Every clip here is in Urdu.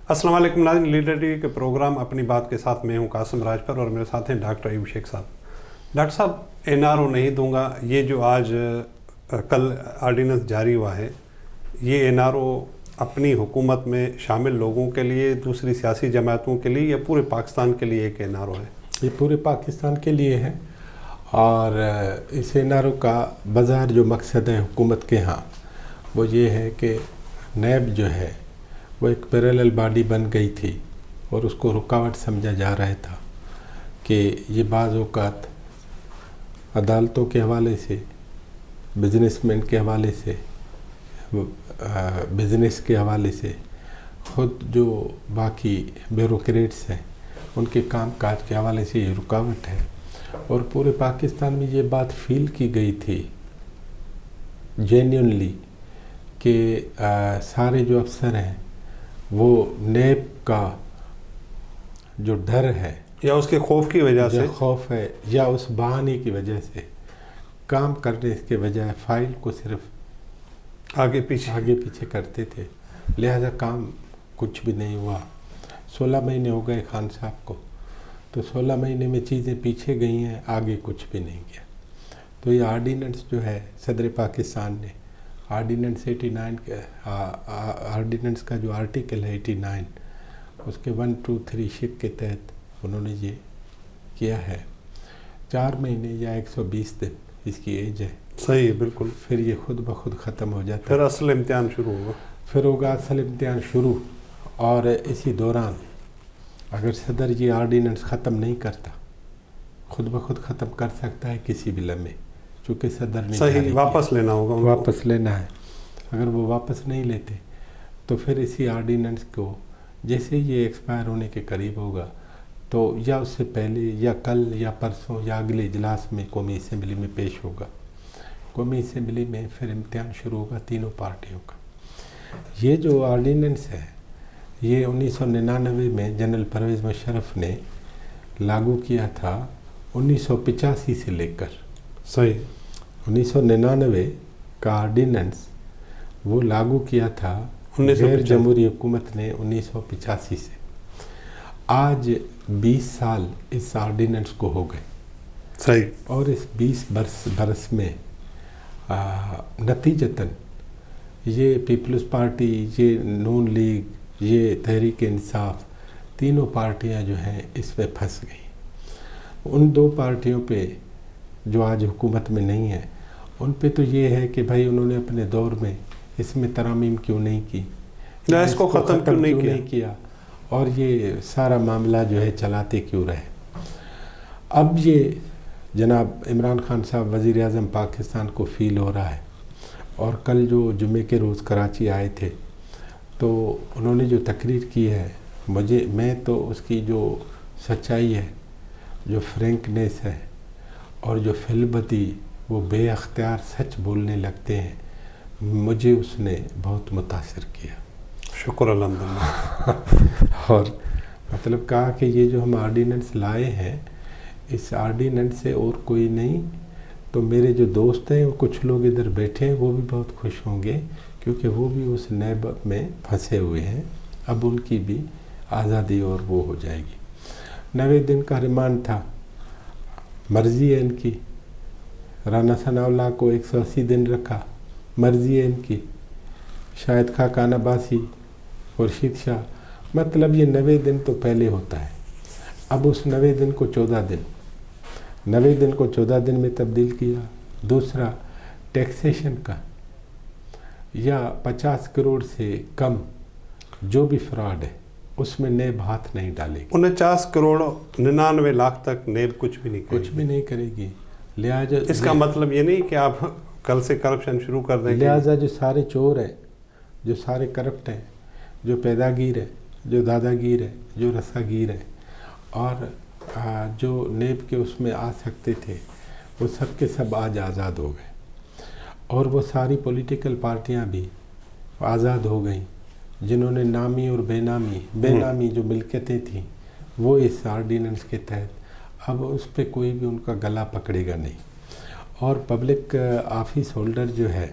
السلام علیکم ناظرین، لیڈر ٹی وی کے پروگرام اپنی بات کے ساتھ میں ہوں قاسم راجپر اور میرے ساتھ ہیں ڈاکٹر ایوب شیخ صاحب۔ ڈاکٹر صاحب، NRO نہیں دوں گا، یہ جو آج کل آرڈیننس جاری ہوا ہے، یہ NRO اپنی حکومت میں شامل لوگوں کے لیے، دوسری سیاسی جماعتوں کے لیے، یا پورے پاکستان کے لیے ایک NRO ہے؟ یہ پورے پاکستان کے لیے ہے، اور اس NRO کا بظاہر جو مقصد ہے حکومت کے ہاں وہ یہ ہے کہ نیب جو ہے وہ ایک پیرالل باڈی بن گئی تھی اور اس کو رکاوٹ سمجھا جا رہا تھا کہ یہ بعض اوقات عدالتوں کے حوالے سے، بزنس مین کے حوالے سے، بزنس کے حوالے سے، خود جو باقی بیوروکریٹس ہیں ان کے کام کاج کے حوالے سے یہ رکاوٹ ہے۔ اور پورے پاکستان میں یہ بات فیل کی گئی تھی جینیونلی کہ سارے جو افسر ہیں وہ نیب کا جو ڈر ہے یا اس کے خوف کی وجہ سے، خوف ہے یا اس بہانے کی وجہ سے کام کرنے کے بجائے فائل کو صرف آگے پیچھے کرتے تھے، لہذا کام کچھ بھی نہیں ہوا۔ 16 مہینے ہو گئے خان صاحب کو، تو 16 مہینے میں چیزیں پیچھے گئی ہیں، آگے کچھ بھی نہیں گیا۔ تو یہ آرڈیننس جو ہے صدر پاکستان نے آرڈیننس 89 آرڈیننس کا جو آرٹیکل ہے 89، اس کے 1 2 3 شک کے تحت انہوں نے یہ کیا ہے۔ 4 مہینے یا 120 دن اس کی ایج ہے۔ صحیح ہے، بالکل۔ پھر یہ خود بخود ختم ہو جاتا ہے، پھر اصل امتحان شروع ہوگا۔ پھر ہوگا اصل امتحان شروع۔ اور اسی دوران اگر صدر یہ آرڈیننس ختم نہیں کرتا، خود بخود ختم کر سکتا ہے کسی بھی لمحے، چونکہ صدر نے صحیح واپس لینا ہوگا، واپس لینا ہے۔ اگر وہ واپس نہیں لیتے تو پھر اسی آرڈیننس کو جیسے یہ ایکسپائر ہونے کے قریب ہوگا تو یا اس سے پہلے یا کل یا پرسوں یا اگلے اجلاس میں قومی اسمبلی میں پیش ہوگا۔ قومی اسمبلی میں پھر امتحان شروع ہوگا تینوں پارٹیوں کا۔ یہ جو آرڈیننس ہے یہ 1999 میں جنرل پرویز مشرف نے لاگو کیا تھا، 1985 سے لے کر۔ صحیح۔ 1999 کا آرڈیننس وہ لاگو کیا تھا غیر جمہوری حکومت نے 1985 سے۔ آج 20 سال اس آرڈیننس کو ہو گئے۔ صحیح۔ اور اس 20 برس میں نتیجتاً یہ پیپلز پارٹی، یہ نون لیگ، یہ تحریک انصاف، تینوں پارٹیاں جو ہیں اس میں پھنس گئیں۔ ان 2 پارٹیوں پہ جو آج حکومت میں نہیں ہے ان پہ تو یہ ہے کہ بھائی انہوں نے اپنے دور میں اس میں ترامیم کیوں نہیں کی، اس کو ختم کیوں نہیں کیا، اور یہ سارا معاملہ جو ہے چلاتے کیوں رہے۔ اب یہ جناب عمران خان صاحب وزیر اعظم پاکستان کو فیل ہو رہا ہے، اور کل جو جمعے کے روز کراچی آئے تھے تو انہوں نے جو تقریر کی ہے، میں تو اس کی جو سچائی ہے، جو فرینکنیس ہے، اور جو فلبتی وہ بے اختیار سچ بولنے لگتے ہیں، مجھے اس نے بہت متاثر کیا۔ شکر الحمدللہ۔ اور مطلب کہا کہ یہ جو ہم آرڈیننس لائے ہیں، اس آرڈیننس سے اور کوئی نہیں، تو میرے جو دوست ہیں کچھ لوگ ادھر بیٹھے ہیں وہ بھی بہت خوش ہوں گے، کیونکہ وہ بھی اس نیب میں پھنسے ہوئے ہیں، اب ان کی بھی آزادی اور وہ ہو جائے گی۔ 90 دن کا ریمانڈ تھا، مرضی ہے ان کی۔ رانا ثناء اللہ کو 180 دن رکھا، مرضی ہے ان کی۔ شاہد خاقان عباسی، خورشید شاہ، مطلب یہ 90 دن تو پہلے ہوتا ہے، اب اس 90 دن کو 14 دن میں تبدیل کیا۔ دوسرا ٹیکسیشن کا، یا 50 کروڑ سے کم جو بھی فراڈ ہے اس میں نیب ہاتھ نہیں ڈالے گی۔ 49 کروڑ 99 لاکھ تک نیب کچھ بھی نہیں کرے گی۔ لہٰذا اس کا مطلب یہ نہیں کہ آپ کل سے کرپشن شروع کر دیں گے۔ لہٰذا جو سارے چور ہیں، جو سارے کرپٹ ہیں، جو پیداگیر ہے، جو داداگیر ہے، جو رساگیر ہے، اور جو نیب کے اس میں آ سکتے تھے، وہ سب کے سب آج آزاد ہو گئے، اور وہ ساری پولیٹیکل پارٹیاں بھی آزاد ہو گئیں، جنہوں نے نامی اور بے نامی جو ملکیتیں تھیں وہ اس آرڈیننس کے تحت اب اس پہ کوئی بھی ان کا گلا پکڑے گا نہیں۔ اور پبلک آفیس ہولڈر جو ہے،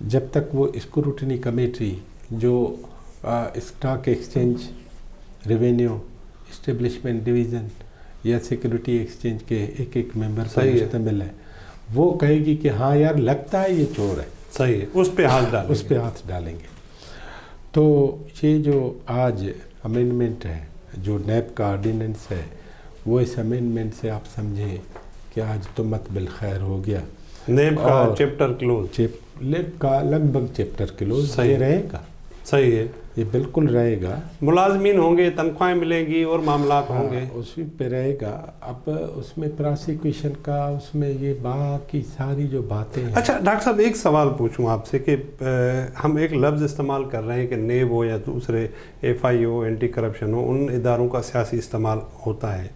جب تک وہ اسکروٹنی کمیٹی جو stock exchange revenue establishment division یا سیکورٹی ایکسچینج کے ایک ایک ممبر پر مشتمل ہے، وہ کہے گی کہ ہاں یار لگتا ہے یہ چور ہے، صحیح ہے، اس پہ ہاتھ ڈالیں گے۔ تو یہ جو آج امینڈمنٹ ہے، جو نیب کا آرڈیننس ہے، وہ اس امینڈمنٹ سے آپ سمجھیں کہ آج تو مت بالخیر ہو گیا، نیب کا چیپٹر کلوز، نیب کا لگ بھگ چیپٹر کلوز یہ رہے گا۔ صحیح ہے، یہ بالکل رہے گا، ملازمین ہوں گے، تنخواہیں ملیں گی اور معاملات ہوں گے، اسی پہ رہے گا۔ اب اس میں پراسیکیوشن کا، اس میں یہ باقی ساری جو باتیں ہیں۔ اچھا ڈاکٹر صاحب، ایک سوال پوچھوں آپ سے کہ ہم ایک لفظ استعمال کر رہے ہیں کہ نیب ہو یا دوسرے ایف آئی ہو، اینٹی کرپشن ہو، ان اداروں کا سیاسی استعمال ہوتا ہے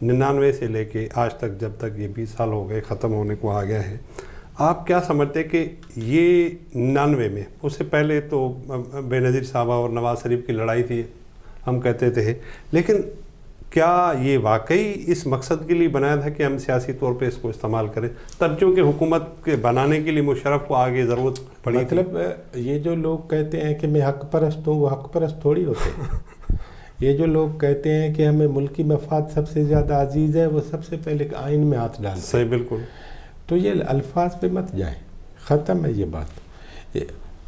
99 سے لے کے آج تک، جب تک یہ 20 سال ہو گئے ختم ہونے کو آ گیا ہے۔ آپ کیا سمجھتے کہ یہ 99 میں، اس سے پہلے تو بے نظیر صاحبہ اور نواز شریف کی لڑائی تھی ہم کہتے تھے، لیکن کیا یہ واقعی اس مقصد کے لیے بنایا تھا کہ ہم سیاسی طور پہ اس کو استعمال کریں؟ تب چونکہ حکومت کے بنانے کے لیے مشرف کو آگے ضرورت پڑی، مطلب یہ جو لوگ کہتے ہیں کہ میں حق پرست ہوں، وہ حق پرست تھوڑی ہوتے ہیں۔ یہ جو لوگ کہتے ہیں کہ ہمیں ملکی مفاد سب سے زیادہ عزیز ہے، وہ سب سے پہلے آئین میں ہاتھ ڈالتے ہیں۔ صحیح، بالکل۔ تو یہ الفاظ پہ مت جائیں، ختم ہے یہ بات۔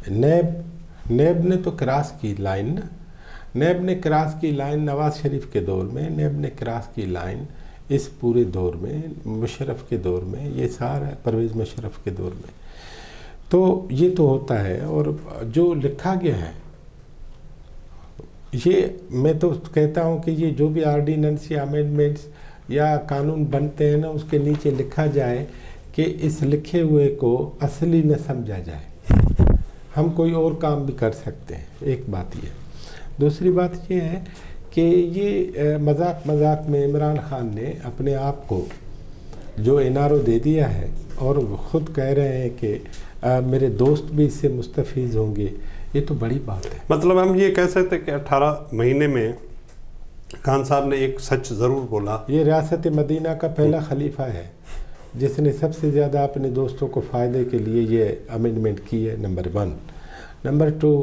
نیب نے تو کراس کی لائن نا، نیب نے کراس کی لائن نواز شریف کے دور میں، نیب نے کراس کی لائن اس پورے دور میں، مشرف کے دور میں، یہ سارا پرویز مشرف کے دور میں۔ تو یہ تو ہوتا ہے، اور جو لکھا گیا ہے، یہ میں تو کہتا ہوں کہ یہ جو بھی آرڈیننس یا امینڈمنٹس یا قانون بنتے ہیں نا، اس کے نیچے لکھا جائے کہ اس لکھے ہوئے کو اصلی نہ سمجھا جائے۔ ہم کوئی اور کام بھی کر سکتے ہیں، ایک بات یہ۔ دوسری بات یہ ہے کہ یہ مذاق میں عمران خان نے اپنے آپ کو جو انارو دے دیا ہے، اور خود کہہ رہے ہیں کہ میرے دوست بھی اس سے مستفیض ہوں گے، یہ تو بڑی بات ہے۔ مطلب ہم یہ کہہ سکتے کہ 18 مہینے میں خان صاحب نے ایک سچ ضرور بولا۔ یہ ریاست مدینہ کا پہلا خلیفہ ہے جس نے سب سے زیادہ اپنے دوستوں کو فائدے کے لیے یہ امینڈمنٹ کی ہے، نمبر 1۔ نمبر 2،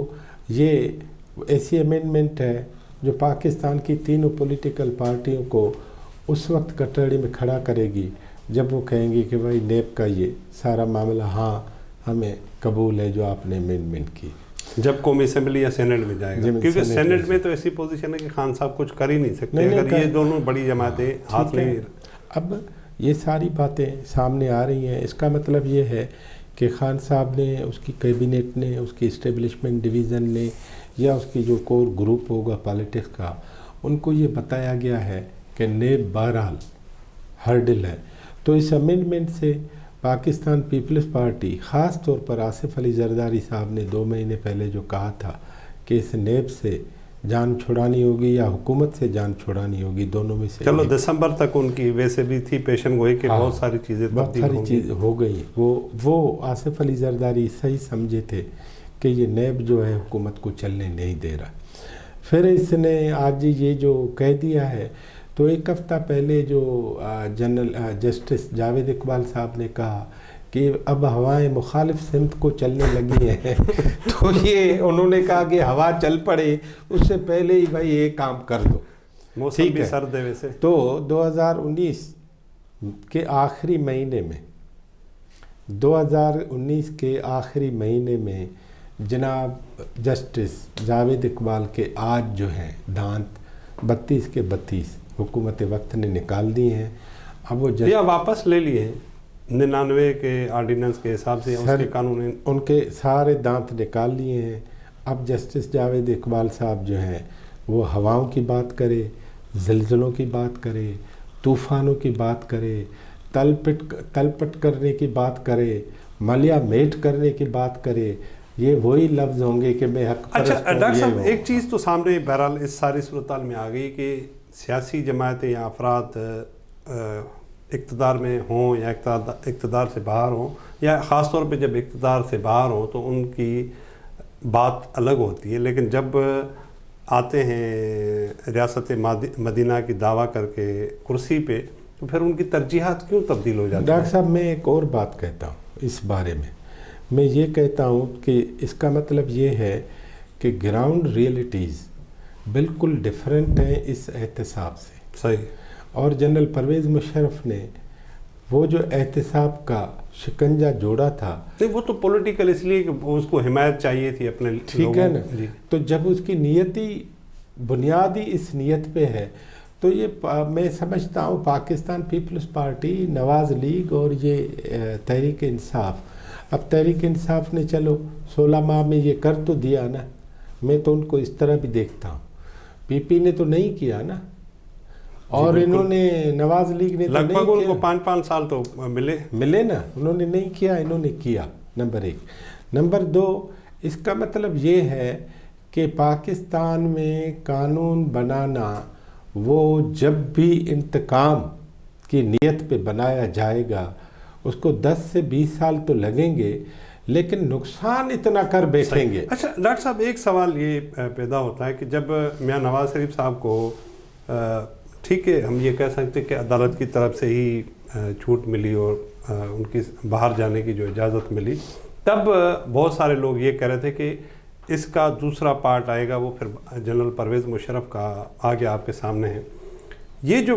یہ ایسی امینڈمنٹ ہے جو پاکستان کی تینوں پولیٹیکل پارٹیوں کو اس وقت کٹڑی میں کھڑا کرے گی جب وہ کہیں گی کہ بھائی نیب کا یہ سارا معاملہ ہاں ہمیں قبول ہے جو آپ نے امینڈمنٹ کی، جب قومی اسمبلی یا سینٹ میں جائے گا، کیونکہ سینٹ میں تو ایسی پوزیشن ہے کہ خان صاحب کچھ کر ہی نہیں سکتے اگر یہ دونوں بڑی جماعتیں ہاتھ نہیں۔ اب یہ ساری باتیں سامنے آ رہی ہیں، اس کا مطلب یہ ہے کہ خان صاحب نے، اس کی کیبنٹ نے، اس کی اسٹیبلشمنٹ ڈویژن نے، یا اس کی جو کور گروپ ہوگا پالیٹکس کا، ان کو یہ بتایا گیا ہے کہ نیب بہرحال ہرڈل ہے۔ تو اس امینڈمنٹ سے پاکستان پیپلز پارٹی، خاص طور پر آصف علی زرداری صاحب نے 2 مہینے پہلے جو کہا تھا کہ اس نیب سے جان چھڑانی ہوگی یا حکومت سے جان چھڑانی ہوگی، دونوں میں سے۔ چلو دسمبر تک ان کی ویسے بھی تھی پیشن گوئی کہ بہت ساری چیزیں ہو گئی۔ وہ آصف علی زرداری صحیح سمجھے تھے کہ یہ نیب جو ہے حکومت کو چلنے نہیں دے رہا۔ پھر اس نے آج یہ جو کہہ دیا ہے، تو ایک ہفتہ پہلے جو جنرل جسٹس جاوید اقبال صاحب نے کہا کہ اب ہوائیں مخالف سمت کو چلنے لگی ہیں، تو یہ انہوں نے کہا کہ ہوا چل پڑے اس سے پہلے ہی بھائی یہ کام کر دو، موسم بھی سرد ہے ویسے۔ تو 2019 کے آخری مہینے میں جناب جسٹس جاوید اقبال کے آج جو ہیں دانت 32 کے 32 حکومت وقت نے نکال دی ہیں۔ اب وہ یا واپس لے لیے ہیں 99 کے آرڈیننس کے حساب سے، اس کے قانون ان کے سارے دانت نکال لیے ہیں۔ اب جسٹس جاوید اقبال صاحب جو ہیں وہ ہواؤں کی بات کرے، زلزلوں کی بات کرے، طوفانوں کی بات کرے، تلپٹ کرنے کی بات کرے، ملیا میٹ کرنے کی بات کرے، یہ وہی لفظ ہوں گے کہ میں حق پرست ہوں۔ اچھا ڈاکٹر صاحب، ایک چیز تو سامنے بہرحال اس ساری صورتحال میں آ گئی کہ سیاسی جماعتیں یا افراد اقتدار میں ہوں یا اقتدار سے باہر ہوں، یا خاص طور پہ جب اقتدار سے باہر ہوں تو ان کی بات الگ ہوتی ہے، لیکن جب آتے ہیں ریاست مدینہ کی دعویٰ کر کے کرسی پہ تو پھر ان کی ترجیحات کیوں تبدیل ہو جاتی ہیں؟ ڈاکٹر صاحب میں ایک اور بات کہتا ہوں اس بارے میں یہ کہتا ہوں کہ اس کا مطلب یہ ہے کہ گراؤنڈ ریئلٹیز بالکل ڈیفرنٹ ہیں اس احتساب سے. صحیح. اور جنرل پرویز مشرف نے وہ جو احتساب کا شکنجہ جوڑا تھا, نہیں وہ تو پولیٹیکل اس لیے کہ اس کو حمایت چاہیے تھی اپنے ٹھیک ہے نا, جی. تو جب اس کی نیتی بنیادی اس نیت پہ ہے تو یہ میں سمجھتا ہوں پاکستان پیپلز پارٹی, نواز لیگ اور یہ تحریک انصاف, اب تحریک انصاف نے چلو 16 ماہ میں یہ کر تو دیا نا, میں تو ان کو اس طرح بھی دیکھتا ہوں, پی پی نے تو نہیں کیا نا, اور انہوں نے نواز لیگ نے لگ بھگ ان کو 5 سال تو ملے نا, انہوں نے نہیں کیا, انہوں نے کیا. نمبر 1. نمبر 2, اس کا مطلب یہ ہے کہ پاکستان میں قانون بنانا وہ جب بھی انتقام کی نیت پہ بنایا جائے گا اس کو 10 سے 20 سال تو لگیں گے, لیکن نقصان اتنا کر بیٹھیں گے. اچھا ڈاکٹر صاحب, ایک سوال یہ پیدا ہوتا ہے کہ جب میاں نواز شریف صاحب کو ٹھیک ہے ہم یہ کہہ سکتے کہ عدالت کی طرف سے ہی چھوٹ ملی اور ان کی باہر جانے کی جو اجازت ملی, تب بہت سارے لوگ یہ کہہ رہے تھے کہ اس کا دوسرا پارٹ آئے گا, وہ پھر جنرل پرویز مشرف کا آگے آپ کے سامنے ہے. یہ جو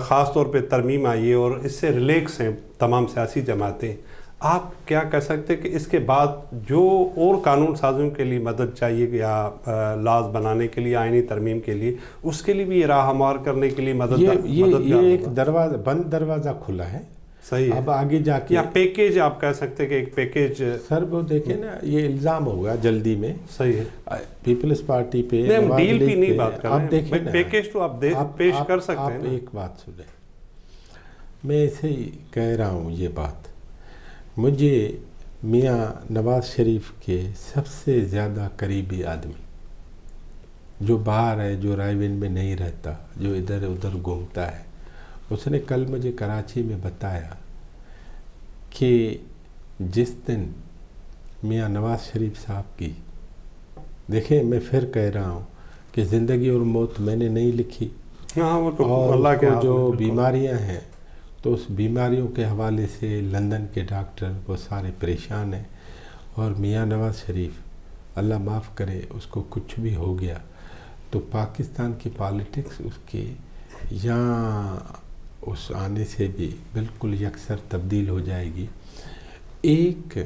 خاص طور پہ ترمیم آئی ہے اور اس سے ریلیکس ہیں تمام سیاسی جماعتیں, آپ کیا کہہ سکتے کہ اس کے بعد جو اور قانون سازوں کے لیے مدد چاہیے یا لاز بنانے کے لیے, آئینی ترمیم کے لیے, اس کے لیے بھی یہ راہ ہموار کرنے کے لیے یہ ایک دروازہ بند دروازہ کھلا ہے. صحیح ہے. اب آگے جا کے یا پیکیج آپ کہہ سکتے کہ ایک پیکیج, سر وہ دیکھیں نا, یہ الزام ہوگا جلدی میں. صحیح ہے. پیپلز پارٹی پہ ہم ڈیل بھی نہیں بات کر رہے ہیں, دیکھیں پیکیج تو آپ پیش کر سکتے ہیں. آپ ایک بات سنیں, میں ایسے ہی کہہ رہا ہوں یہ بات, مجھے میاں نواز شریف کے سب سے زیادہ قریبی آدمی جو باہر ہے, جو رائے ون میں نہیں رہتا, جو ادھر ادھر گھومتا ہے, اس نے کل مجھے کراچی میں بتایا کہ جس دن میاں نواز شریف صاحب کی, دیکھیں میں پھر کہہ رہا ہوں کہ زندگی اور موت میں نے نہیں لکھی, اور اللہ کے جو بیماریاں ہیں تو اس بیماریوں کے حوالے سے لندن کے ڈاکٹر وہ سارے پریشان ہیں, اور میاں نواز شریف اللہ معاف کرے اس کو کچھ بھی ہو گیا تو پاکستان کی پالیٹکس اس کے یہاں اس آنے سے بھی بالکل یکسر تبدیل ہو جائے گی. ایک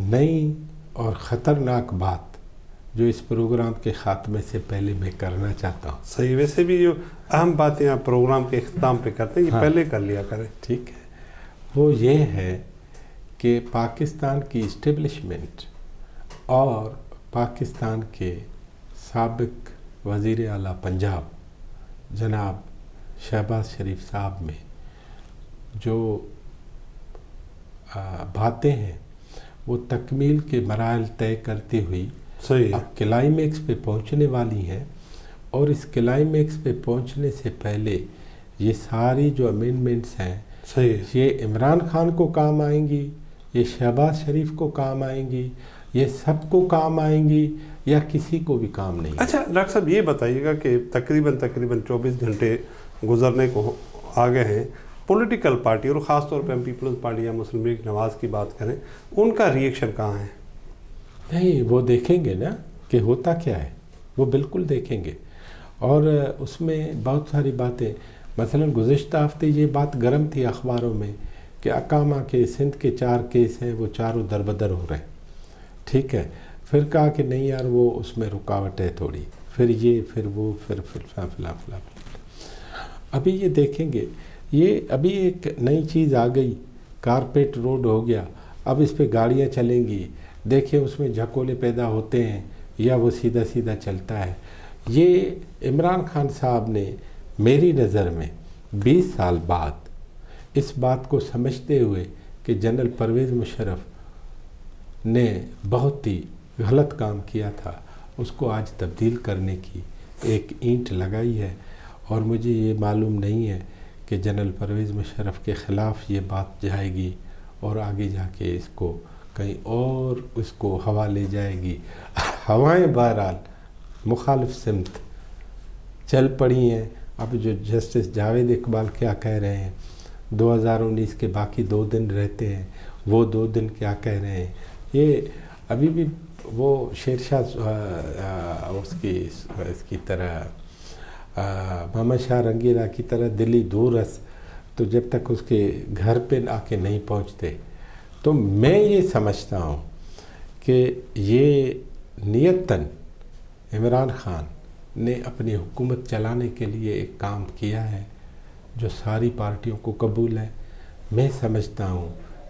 نئی اور خطرناک بات جو اس پروگرام کے خاتمے سے پہلے میں کرنا چاہتا ہوں. صحیح, ویسے بھی جو اہم باتیں آپ پروگرام کے اختتام پہ کرتے ہیں یہ پہلے کر لیا کریں. ٹھیک ہے, وہ یہ ہے کہ پاکستان کی اسٹیبلشمنٹ اور پاکستان کے سابق وزیر اعلیٰ پنجاب جناب شہباز شریف صاحب میں جو باتیں ہیں وہ تکمیل کے مراحل طے کرتی ہوئی اب کلائمیکس پہ پہنچنے والی ہیں, اور اس کلائمیکس پہ پہنچنے سے پہلے یہ ساری جو امینڈمنٹس ہیں یہ عمران خان کو کام آئیں گی, یہ شہباز شریف کو کام آئیں گی, یہ سب کو کام آئیں گی, یا کسی کو بھی کام نہیں. اچھا ڈاکٹر صاحب یہ بتائیے گا کہ تقریباً 24 گھنٹے گزرنے کو آگے ہیں, پولیٹیکل پارٹی اور خاص طور پہ ہم پیپلز پارٹی یا مسلم لیگ نواز کی بات کریں, ان کا ریئیکشن کہاں ہے؟ نہیں, وہ دیکھیں گے نا کہ ہوتا کیا ہے, وہ بالکل دیکھیں گے, اور اس میں بہت ساری باتیں, مثلا گزشتہ ہفتے یہ بات گرم تھی اخباروں میں کہ اقامہ کے سندھ کے 4 کیس ہیں وہ چاروں دربدر ہو رہے ہیں. ٹھیک ہے, پھر کہا کہ نہیں یار وہ اس میں رکاوٹ ہے تھوڑی, پھر یہ پھر وہ پھر فلاں. ابھی یہ دیکھیں گے, یہ ابھی ایک نئی چیز آ گئی, کارپیٹ روڈ ہو گیا, اب اس پہ گاڑیاں چلیں گی, دیکھیں اس میں جھکولے پیدا ہوتے ہیں یا وہ سیدھا سیدھا چلتا ہے. یہ عمران خان صاحب نے میری نظر میں 20 سال بعد اس بات کو سمجھتے ہوئے کہ جنرل پرویز مشرف نے بہت ہی غلط کام کیا تھا, اس کو آج تبدیل کرنے کی ایک اینٹ لگائی ہے. اور مجھے یہ معلوم نہیں ہے کہ جنرل پرویز مشرف کے خلاف یہ بات جائے گی اور آگے جا کے اس کو کہیں اور اس کو ہوا لے جائے گی. ہوائیں بہرحال مخالف سمت چل پڑی ہیں. اب جو جسٹس جاوید اقبال کیا کہہ رہے ہیں, 2019 کے باقی 2 دن رہتے ہیں, وہ 2 دن کیا کہہ رہے ہیں, یہ ابھی بھی وہ شیر شاہ اس کی طرح محمد شاہ رنگیلا کی طرح دلی دورس، تو جب تک اس کے گھر پہ آ کے نہیں پہنچتے. تو میں یہ سمجھتا ہوں کہ یہ نیتاً عمران خان نے اپنی حکومت چلانے کے لیے ایک کام کیا ہے جو ساری پارٹیوں کو قبول ہے. میں سمجھتا ہوں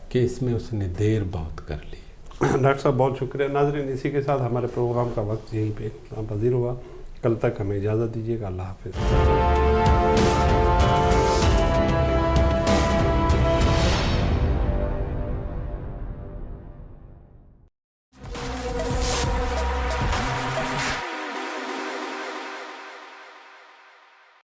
کہ اس میں اس نے دیر بہت کر لی. ڈاکٹر صاحب بہت شکریہ. ناظرین، اسی کے ساتھ ہمارے پروگرام کا وقت یہیں پہ پذیر ہوا. کل تک ہمیں اجازت دیجیے گا. اللہ حافظ.